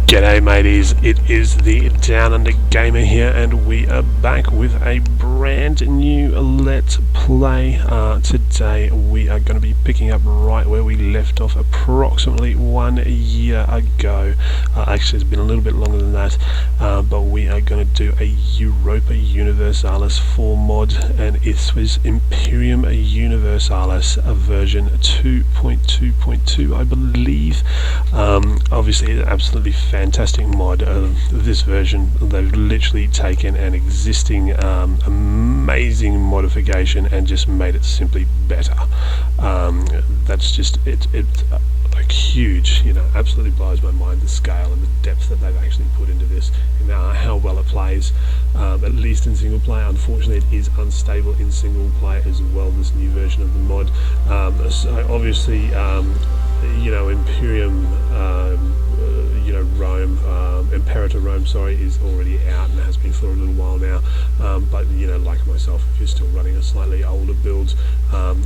G'day mateys, it is the Down Under Gamer here, and we are back with a brand new Let's Play. Today we are going to be picking up right where we left off approximately 1 year ago. Actually it's been a little bit longer than that, but we are going to do a Europa Universalis 4 mod, and it was Imperium Universalis version 2.2.2 I believe. Obviously an absolutely fantastic mod of this version. They've literally taken an existing amazing modification and just made it simply better. That's just it like huge, you know, absolutely blows my mind, the scale and the depth that they've actually put into this, and how well it plays, at least in single player. Unfortunately it is unstable in single player as well, this new version of the mod. So obviously you know, Imperium you know, Rome, Imperator Rome, sorry, is already out and has been for a little while now, but you know, like myself, if you're still running a slightly older build,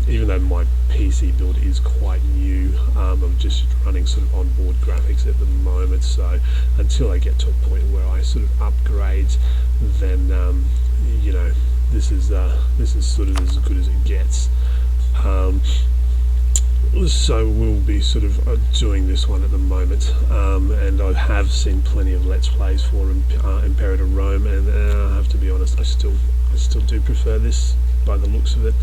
even though my PC build is quite new, I'm just running sort of onboard graphics at the moment, so until I get to a point where I sort of upgrade, then you know, this is sort of as good as it gets. So we'll be sort of doing this one at the moment, and I have seen plenty of Let's Plays for Imperator Rome, and I have to be honest, I still do prefer this by the looks of it.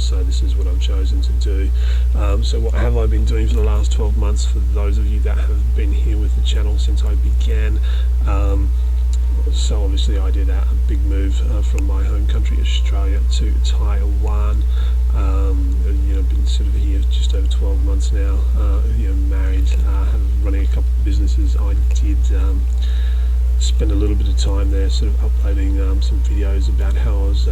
So this is what I've chosen to do. So what have I been doing for the last 12 months, for those of you that have been here with the channel since I began? So obviously I did a big move from my home country Australia to Taiwan. You know, been sort of here just over 12 months now. You know, married, running a couple of businesses. I did spend a little bit of time there sort of uploading some videos about how I was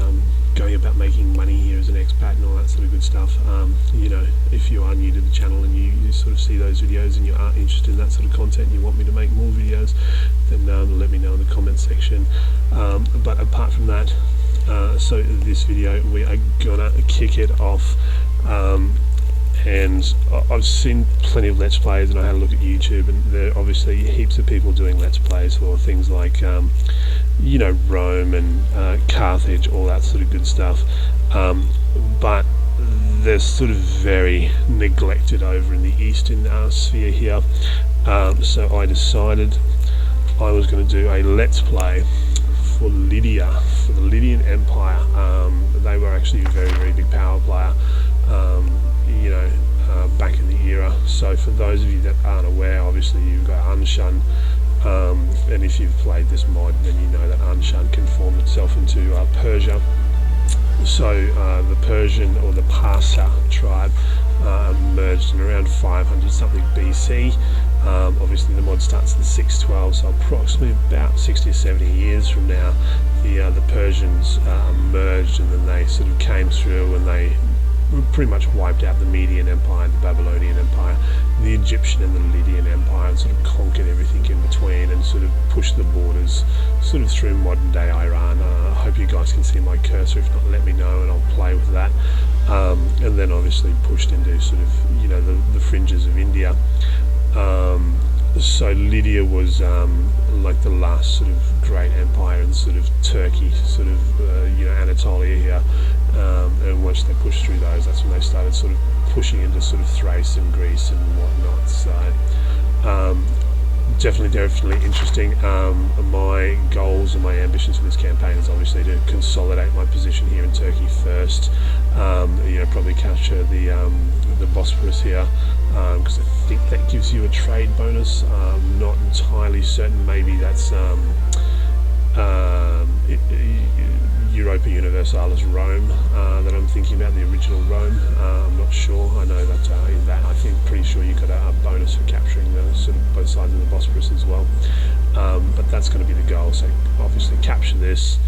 going about making money here as an expat and all that sort of good stuff. You know, if you are new to the channel and you sort of see those videos and you are interested in that sort of content and you want me to make more videos, then let me know in the comment section. But apart from that, so this video we are gonna kick it off, and I've seen plenty of Let's Plays, and I had a look at YouTube, and there are obviously heaps of people doing Let's Plays for things like you know, Rome and Carthage, all that sort of good stuff, but they're sort of very neglected over in the Eastern sphere here. So I decided I was going to do a Let's Play for Lydia, for the Lydian Empire. They were actually a very, very big power player, you know, back in the era. So for those of you that aren't aware, obviously you've got Anshan, and if you've played this mod, then you know that Anshan can form itself into Persia. So the Persian, or the Parsa tribe, emerged in around 500 something BC. Obviously the mod starts in 612, so approximately about 60 or 70 years from now, the Persians emerged, and then they sort of came through and they pretty much wiped out the Median Empire, the Babylonian Empire, the Egyptian and the Lydian Empire, and sort of conquered everything in between and sort of pushed the borders sort of through modern day Iran. I hope you guys can see my cursor, if not let me know and I'll play with that. And then obviously pushed into sort of, you know, the fringes of India. So Lydia was like the last sort of great empire in sort of Turkey, sort of you know, Anatolia here, and once they pushed through those, that's when they started sort of pushing into sort of Thrace and Greece and whatnot. So definitely interesting. My goals and my ambitions for this campaign is obviously to consolidate my position here in Turkey first. You know, probably capture the Bosphorus here, because I think that gives you a trade bonus. Not entirely certain. Maybe that's Europa Universalis Rome that I'm thinking about, the original Rome. I'm not sure. I know that in that, I think, pretty sure you got a bonus for capturing the sort of both sides of the Bosphorus as well. But that's going to be the goal. So obviously capture this,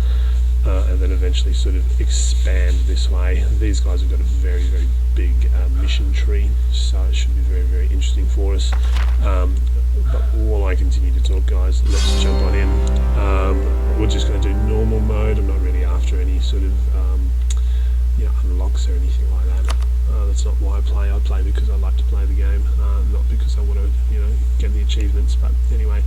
and then eventually sort of expand this way. These guys have got a very, very big mission tree, so it should be very, very interesting for us. But while I continue to talk, guys, let's jump on in. We're just going to do normal mode. I'm not really after any sort of you know, unlocks or anything like that. That's not why I play. I play because I like to play the game, not because I want to, get the achievements. But anyway,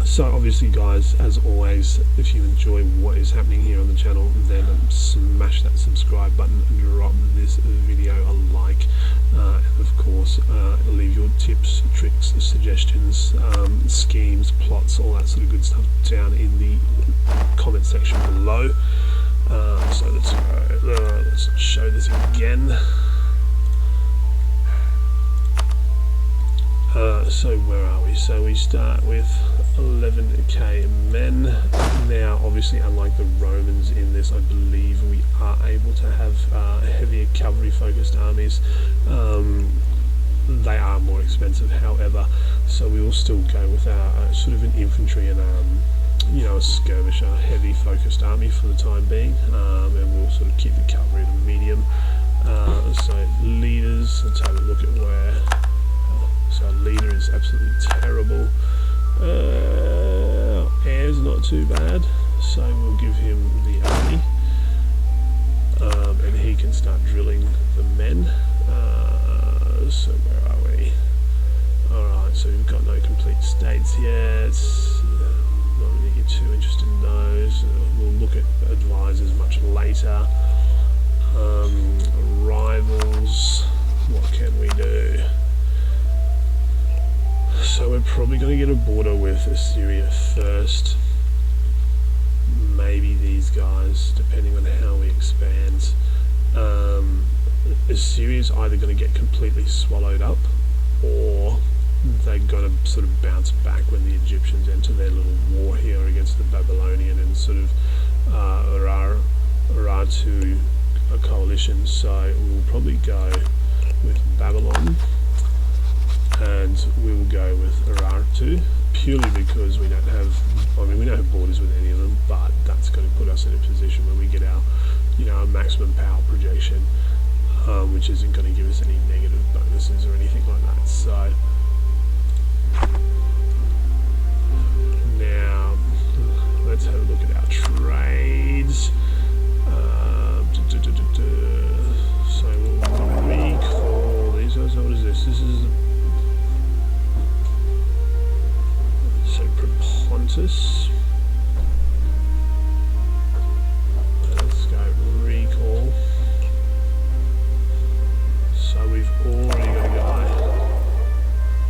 so obviously, guys, as always, if you enjoy what is happening here on the channel, then smash that subscribe button, drop this video a like, and of course, leave your tips, tricks, suggestions, schemes, plots, all that sort of good stuff down in the comment section below. So let's show this again. So where are we? So we start with 11k men. Now, obviously, unlike the Romans in this, I believe we are able to have heavier cavalry-focused armies. They are more expensive, however, so we will still go with our sort of an infantry and a skirmisher, heavy-focused army for the time being, and we'll sort of keep the cavalry at a medium. So leaders, let's have a look at where. So our leader is absolutely terrible. Air's not too bad, so we'll give him the army, and he can start drilling the men. So where are we? Alright, so we've got no complete states yet. Not really too interested in those. We'll look at advisors much later. Rivals, what can we do? So we're probably going to get a border with Assyria first. Maybe these guys, depending on how we expand. Assyria's either going to get completely swallowed up, or they're going to sort of bounce back when the Egyptians enter their little war here against the Babylonian and sort of Urartu coalition. So we'll probably go with Babylon, and we will go with Urartu purely because we don't have borders with any of them, but that's going to put us in a position where we get our maximum power projection, which isn't going to give us any negative bonuses or anything like that. So now let's have a look at our trades. So we'll recall these guys. What is this? This is Propontis. Let's go recall. So we've already got a guy.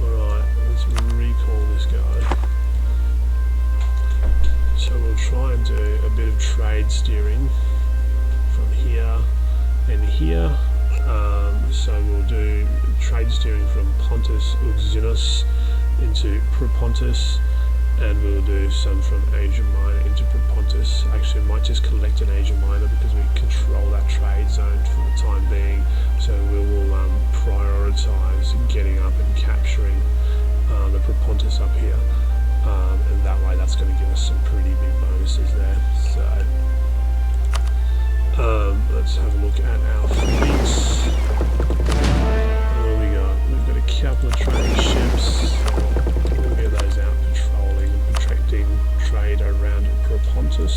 Alright, let's recall this guy. So we'll try and do a bit of trade steering from here and here. So we'll do trade steering from Pontus Uxinus into Propontis, and we'll do some from Asia Minor into Propontis. Actually, I might just collect an Asia Minor because we control that trade zone for the time being. So we will prioritize getting up and capturing the Propontis up here, and that way that's going to give us some pretty big bonuses there. So let's have a look at our fleets. What we got? We've got a couple of trading ships. We'll get those out patrolling and protecting trade around Propontis.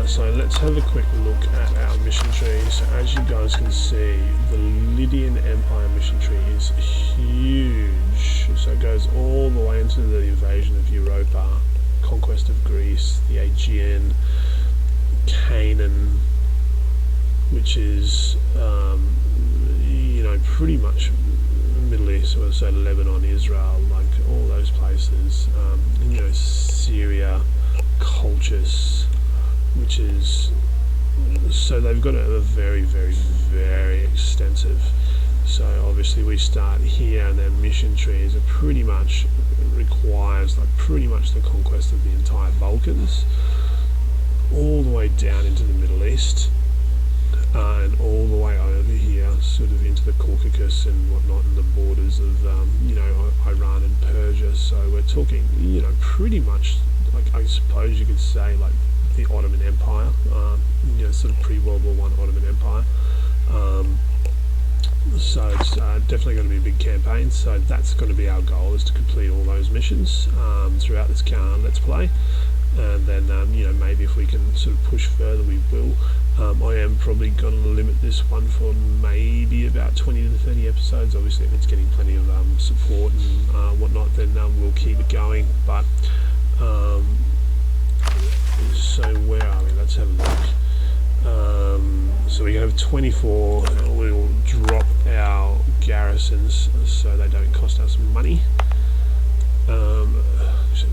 So let's have a quick look at our mission tree. So as you guys can see, the Lydian Empire mission tree is huge. So it goes all the way into the invasion of Europa, conquest of Greece, the Aegean, Canaan, which is pretty much Middle East, so Lebanon, Israel, like all those places, Syria, Colchis, which is, so they've got a very, very, very extensive. So obviously we start here, and their mission tree is pretty much requires pretty much the conquest of the entire Balkans, all the way down into the Middle East, and all the way over here, sort of into the Caucasus and whatnot, and the borders of Iran and Persia. So we're talking, pretty much, like, I suppose you could say, like, the Ottoman Empire, you know, sort of pre-World War I Ottoman Empire. So it's definitely going to be a big campaign, so that's going to be our goal, is to complete all those missions throughout this Let's Play. And then, you know, maybe if we can sort of push further, we will. I am probably going to limit this one for maybe about 20 to 30 episodes. Obviously, if it's getting plenty of support and whatnot, then we'll keep it going. But, so where are we? Let's have a look. So we have 24. We'll drop our garrisons so they don't cost us money. So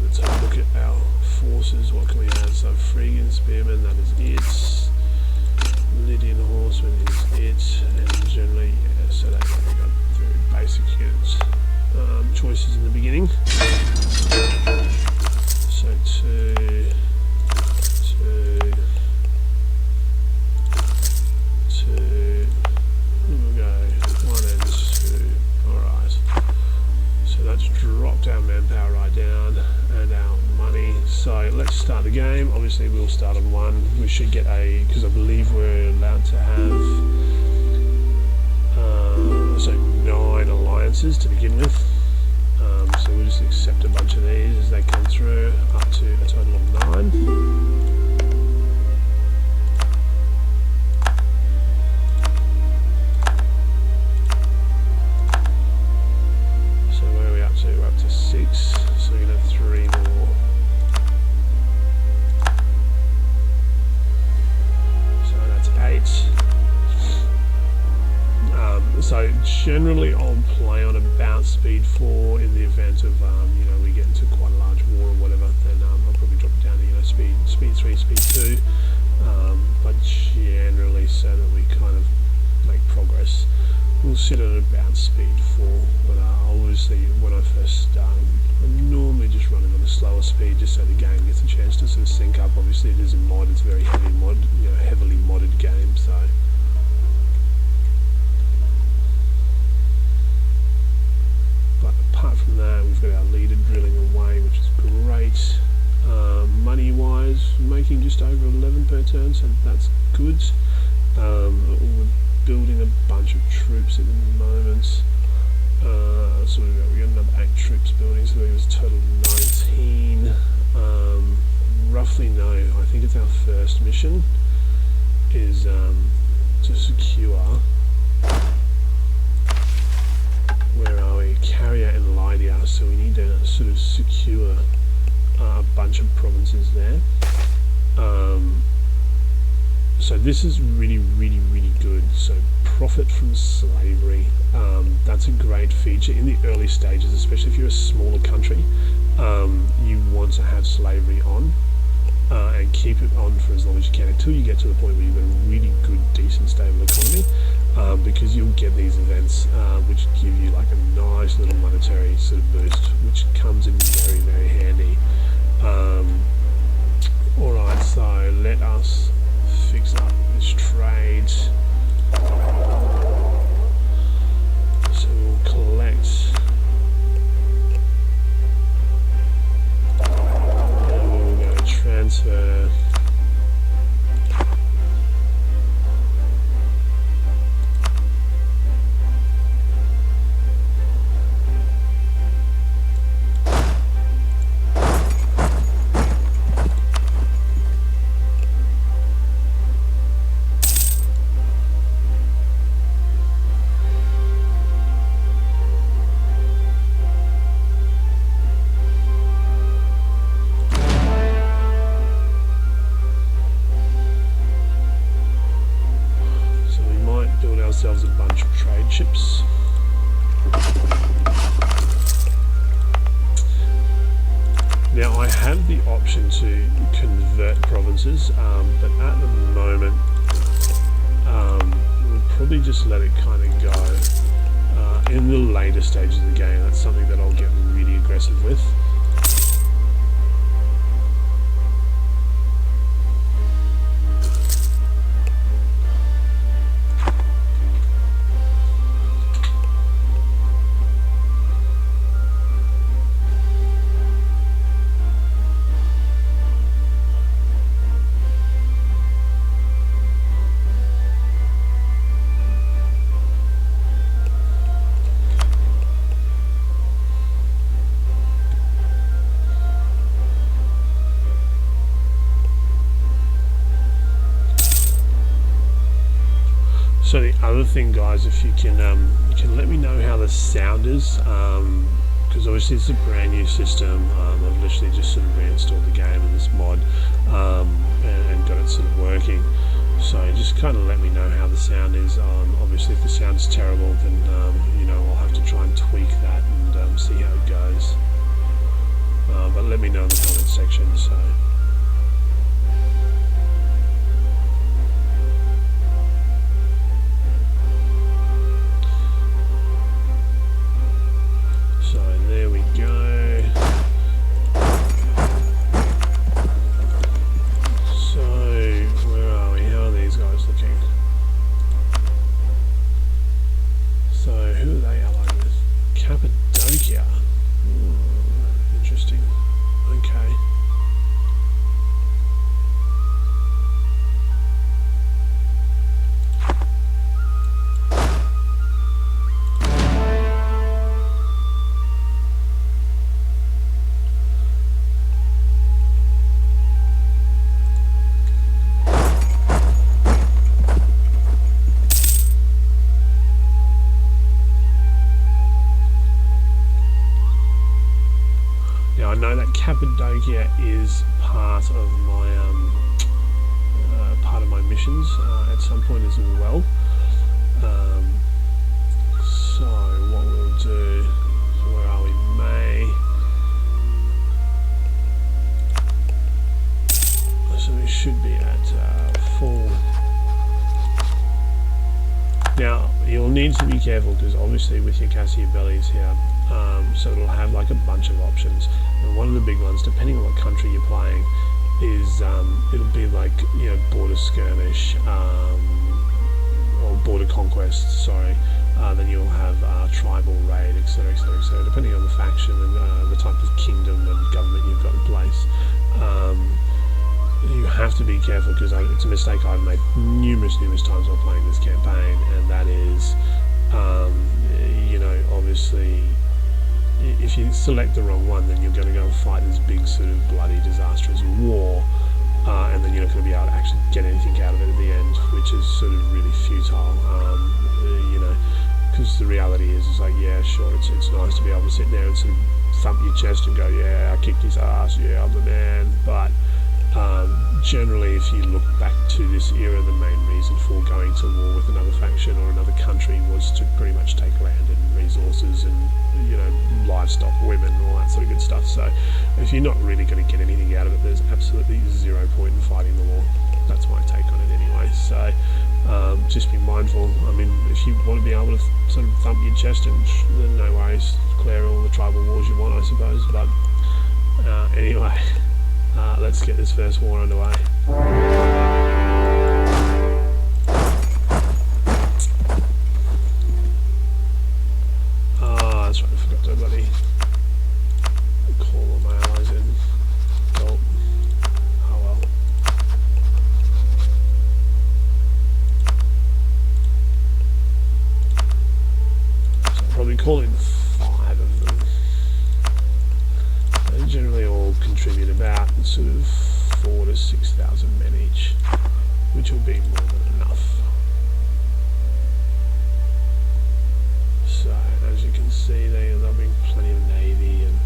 let's have a look at our forces. What can we have? So Phrygian spearmen, that is it. Lydian horsemen is it, and generally, yeah, so that we've got very basic units. Choices in the beginning. So two, we'll go 1 and 2. Alright. So that's dropped our manpower right down and our money. So let's start the game. Obviously we'll start on 1. We should get because I believe we're allowed to have so 9 alliances to begin with. So we'll just accept a bunch of these as they come through, up to a total of 9. We're up to 6, so we're going to have 3 more. So that's 8. So generally I'll play on about speed 4 in the event of, you know, we get into quite a large war or whatever, then I'll probably drop it down to, you know, speed 3, speed 2. But generally, so that we kind of make progress, we'll sit at about speed 4, but obviously when I first start, I'm normally just running on a slower speed just so the game gets a chance to sort of sync up. Obviously it is a mod, it's a very heavy mod, you know, heavily modded game, so. But apart from that, we've got our leader drilling away, which is great. Money wise, making just over 11 per turn, so that's good. We're building a bunch of troops at the moment. So we got another 8 troops building, so it was total 19. Roughly no, I think it's our first mission is to secure, where are we? Carrier and Lydia, so we need to sort of secure a bunch of provinces there. So this is really good. So profit from slavery, that's a great feature in the early stages, especially if you're a smaller country. You want to have slavery on and keep it on for as long as you can until you get to the point where you've got a really good, decent, stable economy, because you'll get these events which give you like a nice little monetary sort of boost, which comes in very handy. Alright, so let us fix up this trade. So we'll collect, and we'll go transfer. Ourselves a bunch of trade ships. Now I have the option to convert provinces, but at the moment we'll probably just let it kind of go. In the later stages of the game, that's something that I'll get really aggressive with. So the other thing, guys, if you can let me know how the sound is, because obviously it's a brand new system. I've literally just sort of reinstalled the game in this mod and got it sort of working. So just kind of let me know how the sound is. Obviously, if the sound is terrible, then I'll have to try and tweak that and see how it goes. But let me know in the comment section. So there we go. So where are we? How are these guys looking? So who are they allied with? Cappadocia. Interesting. Okay. Now I know that Cappadocia is part of my missions at some point as well. So what we'll do, where are we? May. So we should be at full. Now you'll need to be careful because obviously with your Cassia bellies here, so it'll have like a bunch of options, and one of the big ones, depending on what country you're playing, is it'll be like border skirmish or border conquest. Sorry. Then you'll have tribal raid, etc., etc., etc. Depending on the faction and the type of kingdom and government you've got in place. You have to be careful because it's a mistake I've made numerous times while playing this campaign, and that is, obviously, if you select the wrong one, then you're going to go and fight this big sort of bloody disastrous war, and then you're not going to be able to actually get anything out of it at the end, which is sort of really futile, because the reality is like, yeah, sure, it's nice to be able to sit there and sort of thump your chest and go, yeah, I kicked his ass, yeah, I'm the man, but generally, if you look back to this era, the main reason for going to war with another faction or another country was to pretty much take land and resources and livestock, women, all that sort of good stuff. So if you're not really going to get anything out of it, there's absolutely zero point in fighting the war. That's my take on it anyway. So just be mindful. I mean, if you want to be able to sort of thump your chest, then no worries, declare all the tribal wars you want, I suppose. But anyway. Let's get this first war underway. That's right, I forgot to bloody call all my allies in. Oh well. So I'll probably call in 5 of them. They generally all contribute about sort of 4,000 to 6,000 men each, which will be more than enough. So as you can see, they'll bring plenty of navy and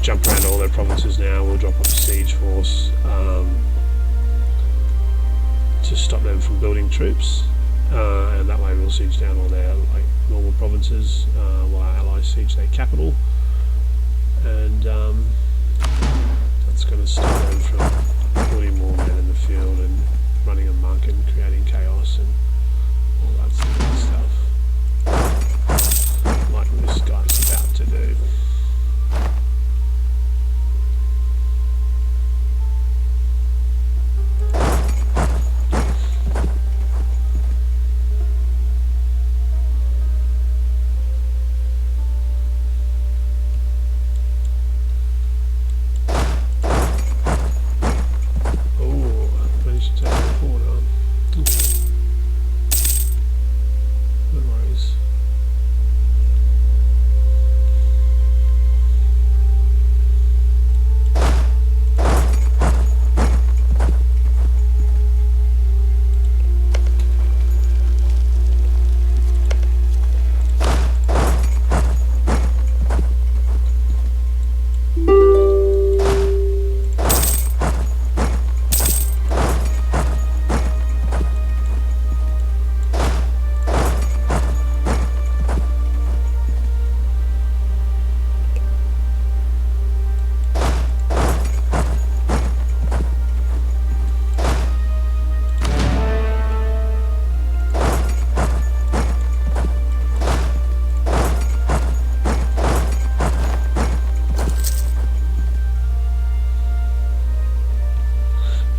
jump around all their provinces now. We'll drop off a siege force to stop them from building troops, and that way we'll siege down all their normal provinces while our allies siege their capital, and that's going to stop them from putting more men in the field and running amok and creating chaos and all that sort of stuff, like this guy's about to do.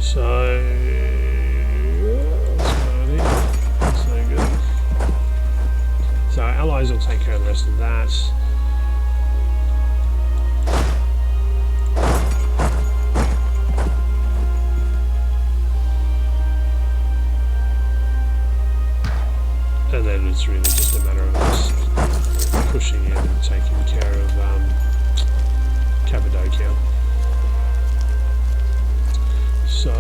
So, what's going on here? That's no good. So our allies will take care of the rest of that. And then it's really just a matter of us pushing in and taking care of Cappadocia. So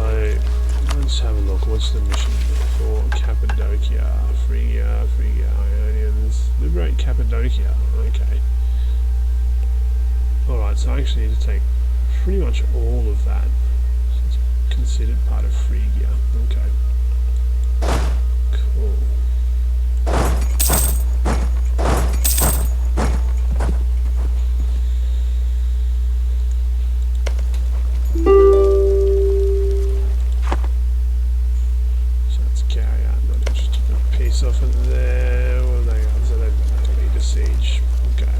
let's have a look. What's the mission for Cappadocia? Phrygia, Ionians. Liberate Cappadocia. Okay. Alright, so I actually need to take pretty much all of that. So it's considered part of Phrygia. Okay. Cool. Off in there, well, they are, so they don't need a siege. Okay.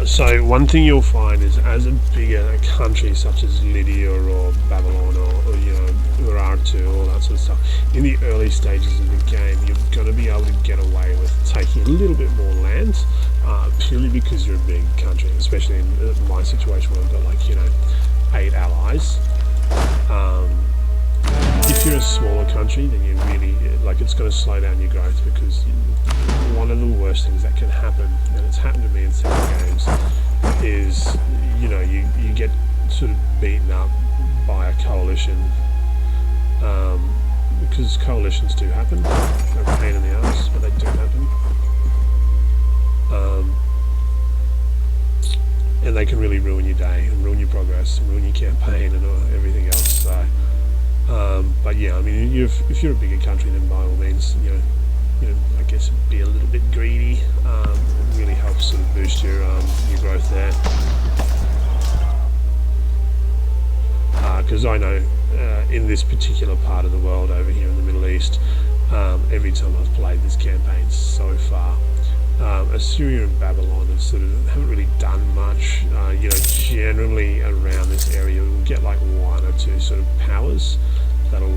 So one thing you'll find is, as a bigger country such as Lydia or Babylon or you know, Urartu, all that sort of stuff, in the early stages of the game, you're going to be able to get away with taking a little bit more land, purely because you're a big country, especially in my situation where I've got, like, you know, 8 allies. If you're a smaller country, then you really, like, it's going to slow down your growth, because one of the worst things that can happen, and it's happened to me in several games, is, you know, you get sort of beaten up by a coalition, because coalitions do happen. They're a pain in the ass, but they do happen. And they can really ruin your day, and ruin your progress, and ruin your campaign, and everything else. So, but yeah, I mean, if you're a bigger country, then by all means, you know, I guess be a little bit greedy. It really helps sort of boost your growth there. Because I know in this particular part of the world over here in the Middle East, every time I've played this campaign so far, Assyria and Babylon have haven't really done much. You know, generally around this area we'll get like 1 or 2 sort of powers that'll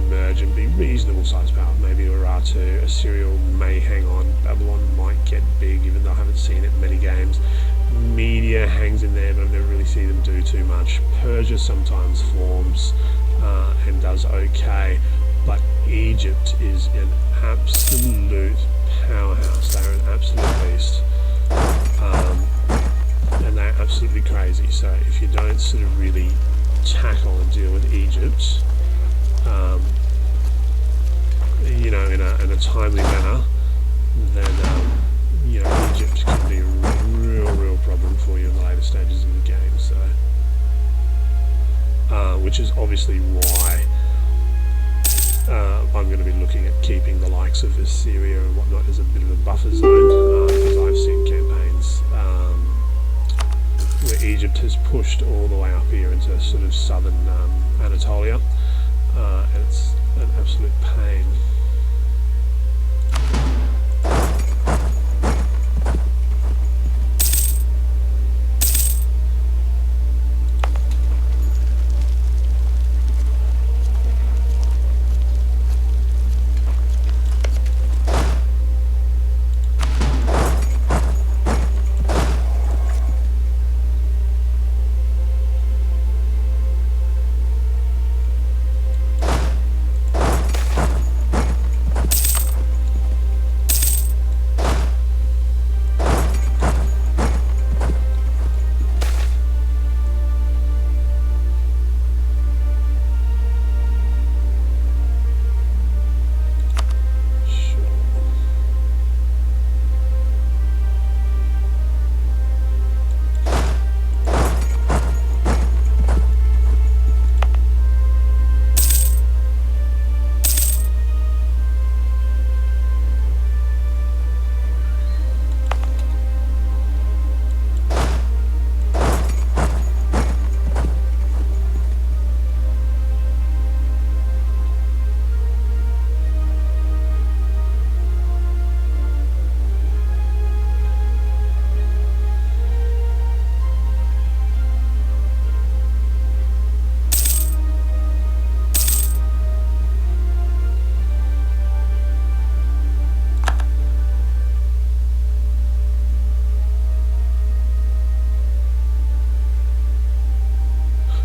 merge and be reasonable sized powers. Maybe Urartu, Assyria may hang on, Babylon might get big, even though I haven't seen it in many games. Media hangs in there, but I've never really seen them do too much. Persia sometimes forms and does okay, but Egypt is an absolute powerhouse. They're an absolute beast, and they're absolutely crazy. So if you don't sort of really tackle and deal with Egypt, you know, in a timely manner, then you know, Egypt can be a real problem for you in the later stages of the game. So, which is obviously why I'm going to be looking at keeping the likes of Assyria and whatnot as a bit of a buffer zone, because I've seen campaigns where Egypt has pushed all the way up here into sort of southern Anatolia, and it's an absolute pain.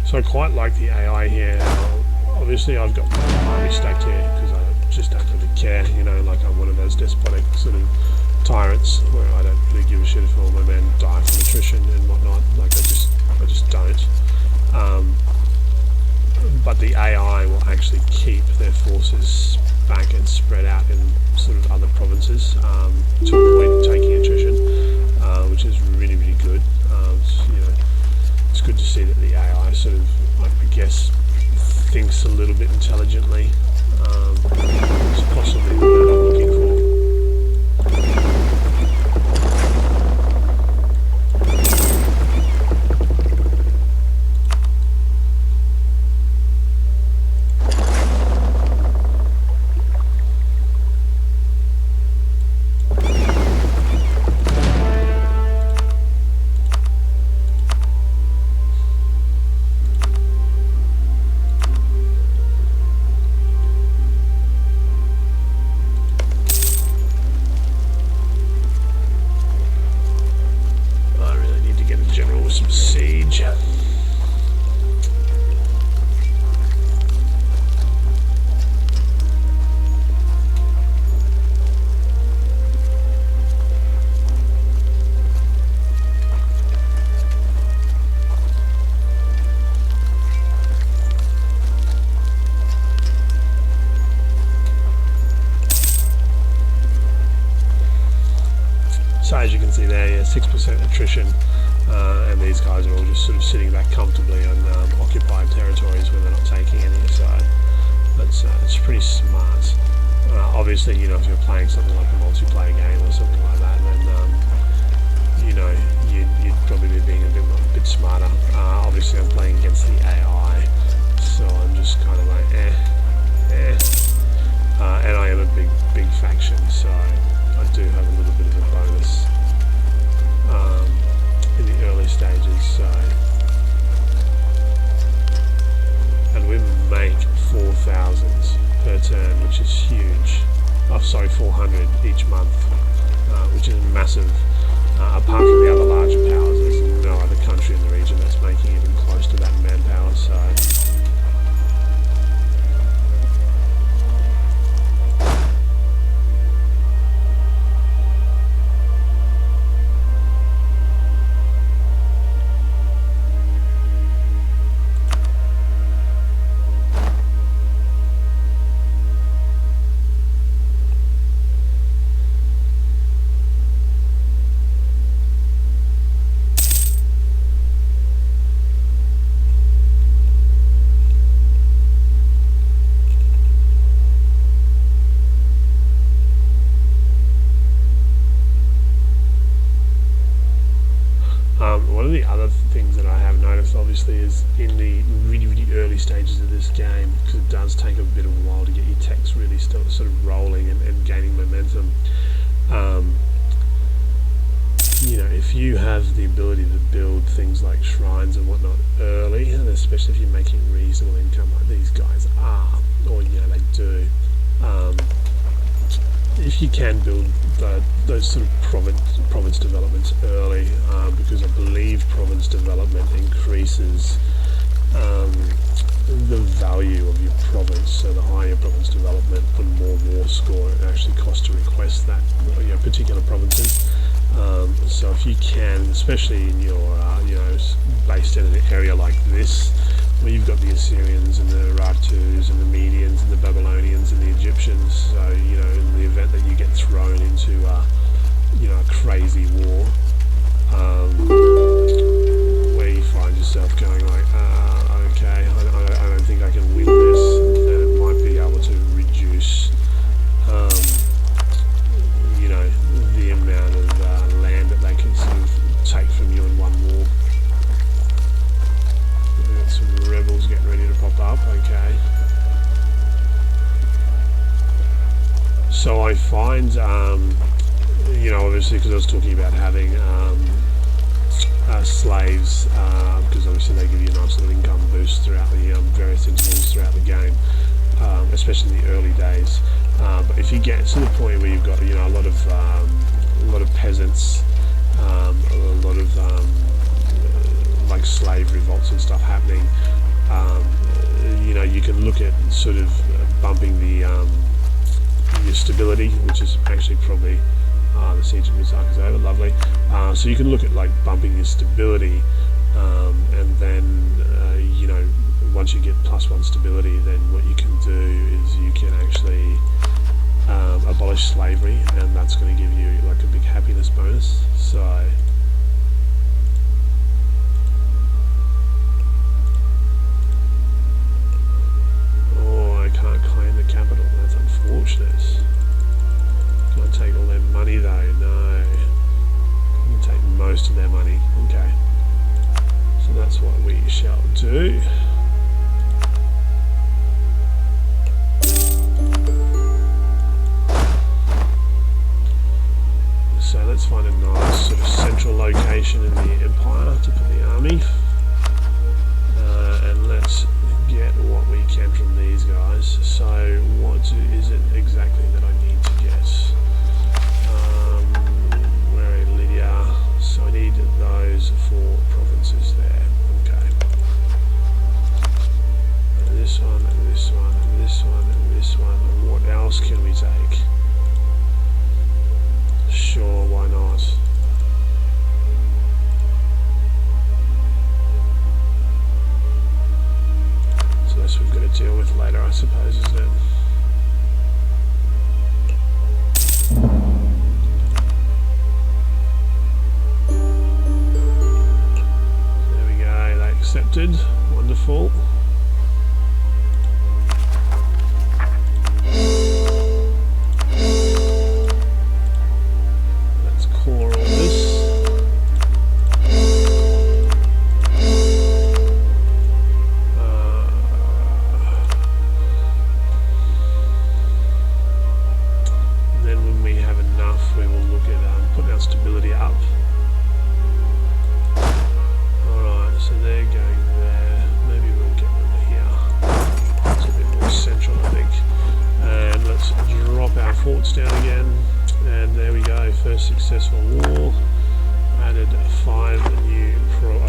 So I quite like the AI here. Obviously I've got my army stacked here because I just don't really care, you know, like I'm one of those despotic sort of tyrants where I don't really give a shit if all my men die from attrition and whatnot. Like I just don't. But the AI will actually keep their forces back and spread out in sort of other provinces to avoid taking attrition, which is really, really good. You know, it's good to see that the AI sort of, I guess, thinks a little bit intelligently. It's possibly the word I'm looking for. So as you can see there, yeah, 6% attrition, and these guys are all just sort of sitting back comfortably on occupied territories where they're not taking any. So it's pretty smart. Obviously, you know, if you're playing something like a multiplayer game or something like that, then you know you'd probably be being a bit smarter. Obviously, I'm playing against the AI, so I'm just kind of like and I am a big faction, so I do have a little bit of a bonus in the early stages. So, and we make 4,000 per turn, which is huge. Oh, sorry, 400 each month, which is massive. Apart from the other larger powers, there's no other country in the region that's making even close to that manpower. So. One of the other things that I have noticed, obviously, is in the really, really early stages of this game, because it does take a bit of a while to get your techs really sort of rolling and gaining momentum. You know, if you have the ability to build things like shrines and whatnot early, and especially if you're making reasonable income like these guys are, or you know they do, if you can build those sort of province developments early, because I believe province development increases the value of your province. So the higher your province development, the more war score it actually costs to request that, you know, particular provinces. So if you can, especially in your based in an area like this, where you've got the Assyrians and the Ratus and the Medians and the Babylonians and the Egyptians, so you know, in the event that you get thrown into you know, a crazy war, where you find yourself going like, okay, I don't think I can win this, then it might be able to reduce you know, the amount of land that they can sort of take from you in one war. We've got some rebels getting ready to pop up, okay. So I find, you know, obviously because I was talking about having slaves, because obviously they give you a nice little income boost throughout the various intervals throughout the game, especially in the early days. But if you get to the point where you've got, you know, a lot of peasants, a lot of like slave revolts and stuff happening, you know, you can look at sort of bumping the your stability, which is actually probably the siege of Misaka is over, lovely. So you can look at like bumping your stability, and then you know, once you get +1 stability, then what you can do is you can actually abolish slavery, and that's going to give you like a big happiness bonus. So I can't claim the capital, that's unfortunate. Can I take all their money though? No. I can take most of their money. Okay. So that's what we shall do. So let's find a nice sort of central location in the empire to put the army. And let's get what we can from these guys. So what is it exactly that I need to get? Where are Lydia? So I need those 4 provinces there. Okay. This one, this one, this one, this one. What else can we take? Sure, why not? So this we've got to deal with later, I suppose, isn't it? There we go, they accepted. Wonderful. Down again, and there we go. First successful war. Added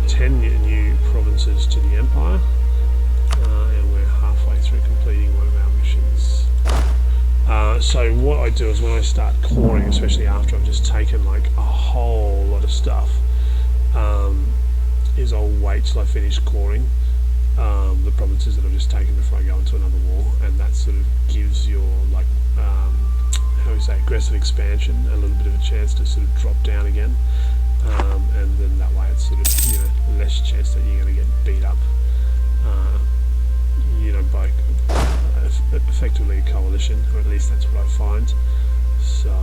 10 new provinces to the empire, and we're halfway through completing one of our missions. So what I do is when I start coring, especially after I've just taken like a whole lot of stuff, is I'll wait till I finish coring the provinces that I've just taken before I go into another war, and that sort of gives your like how we say, aggressive expansion a little bit of a chance to sort of drop down again, and then that way it's sort of, you know, less chance that you're going to get beat up, you know, by effectively a coalition, or at least that's what I find. So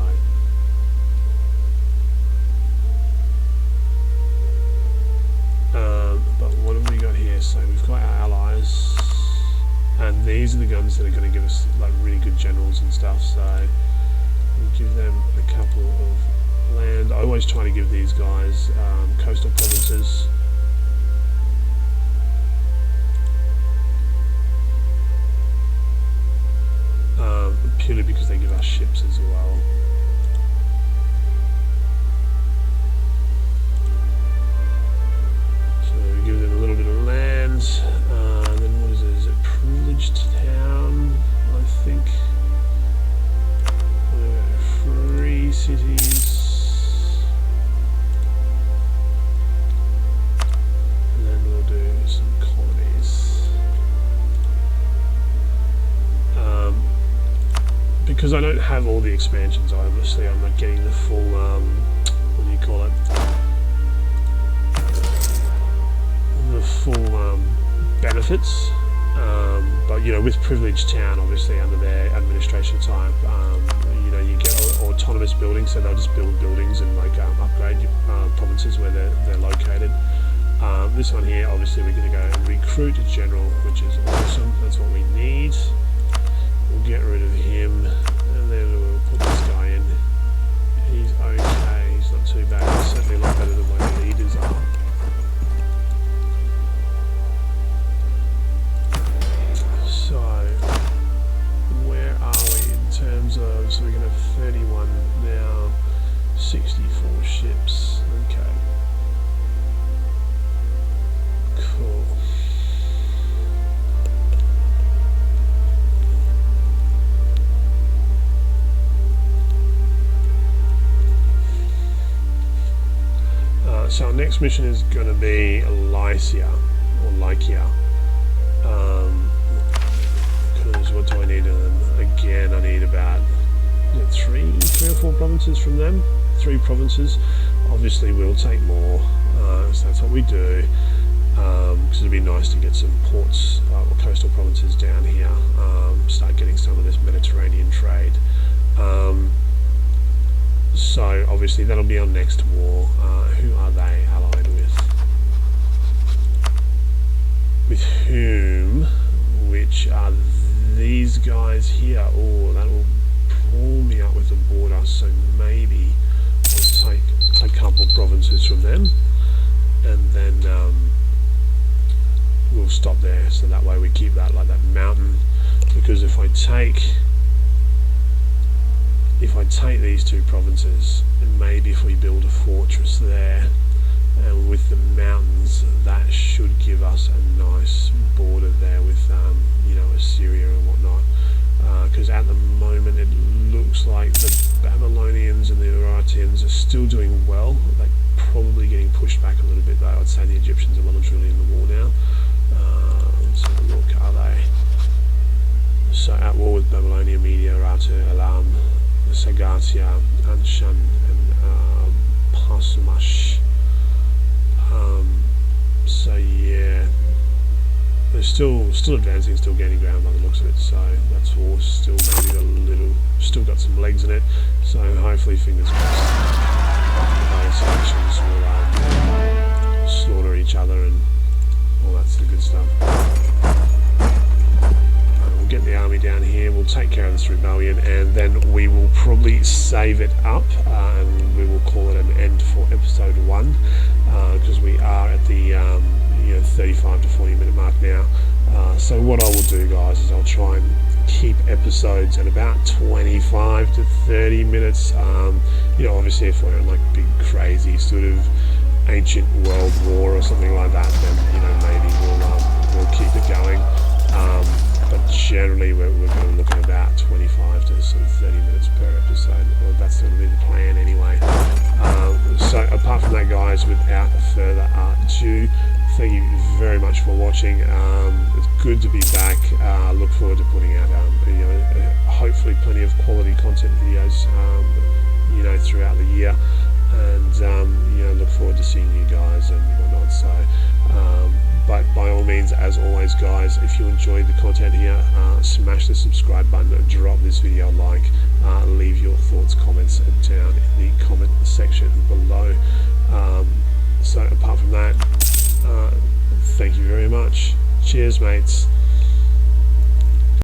but what have we got here? So we've got our allies, and these are the guns that are going to give us like really good generals and stuff, so we'll give them a couple of land. I always try to give these guys coastal provinces. Purely because they give us ships as well. So we give them a little bit of land. Then what is it? Is it privileged town? I think. Free cities. And then we'll do some colonies. Because I don't have all the expansions, obviously I'm not getting the full, what do you call it? The full benefits. But you know, with privileged town, obviously under their administration type, you know, you get autonomous buildings, so they'll just build buildings and like upgrade provinces where they're located. This one here, obviously we're going to go and recruit a general, which is awesome. That's what we need. We'll get rid of him, and then we'll put this guy in. He's okay, he's not too bad. He's certainly a lot better than what the leaders are. So, where are we in terms of, so we're going to have 31 now, 64 ships, okay. So our next mission is going to be Lycia, or Lycia. Because what do I need? Again, I need about three or four provinces from them. 3 provinces. Obviously, we'll take more. So that's what we do. Because it'd be nice to get some ports or coastal provinces down here. Start getting some of this Mediterranean trade. So obviously that'll be our next war. Who are they allied with? With whom? Which are these guys here? Oh, that will pull me up with the border. So maybe I'll take a couple provinces from them, and then we'll stop there. So that way we keep that like that mountain. Because if I take these 2 provinces, and maybe if we build a fortress there, and with the mountains, that should give us a nice border there with Assyria and whatnot. Because at the moment it looks like the Babylonians and the Urartians are still doing well. They're probably getting pushed back a little bit though. I'd say the Egyptians are well and truly in the war now. Let's have a look. Are they? So at war with Babylonia, Media, Urartu, Elam, Sagatia, Anshan, and Pasmash. So yeah, they're still advancing, still gaining ground by the looks of it. So that's all still maybe still got some legs in it. So hopefully, fingers crossed, those factions will slaughter each other and all that sort of good stuff. We'll get the army down here, we'll take care of this rebellion, and then we will probably save it up, and we will call it an end for episode 1, because we are at the 35 to 40 minute mark now. So what I will do, guys, is I'll try and keep episodes at about 25 to 30 minutes. Obviously if we're in like big crazy sort of ancient world war or something like that, then maybe we'll keep it going. But generally we're going to look at about 25 to sort of 30 minutes per episode. Well, that's going to be the plan anyway. So apart from that, guys, without further ado, thank you very much for watching. It's good to be back. Look forward to putting out hopefully plenty of quality content videos throughout the year, and look forward to seeing you guys and whatnot. So but by all means, as always, guys, if you enjoyed the content here, smash the subscribe button, drop this video a like, leave your thoughts, comments down in the comment section below. So apart from that, thank you very much. Cheers, mates.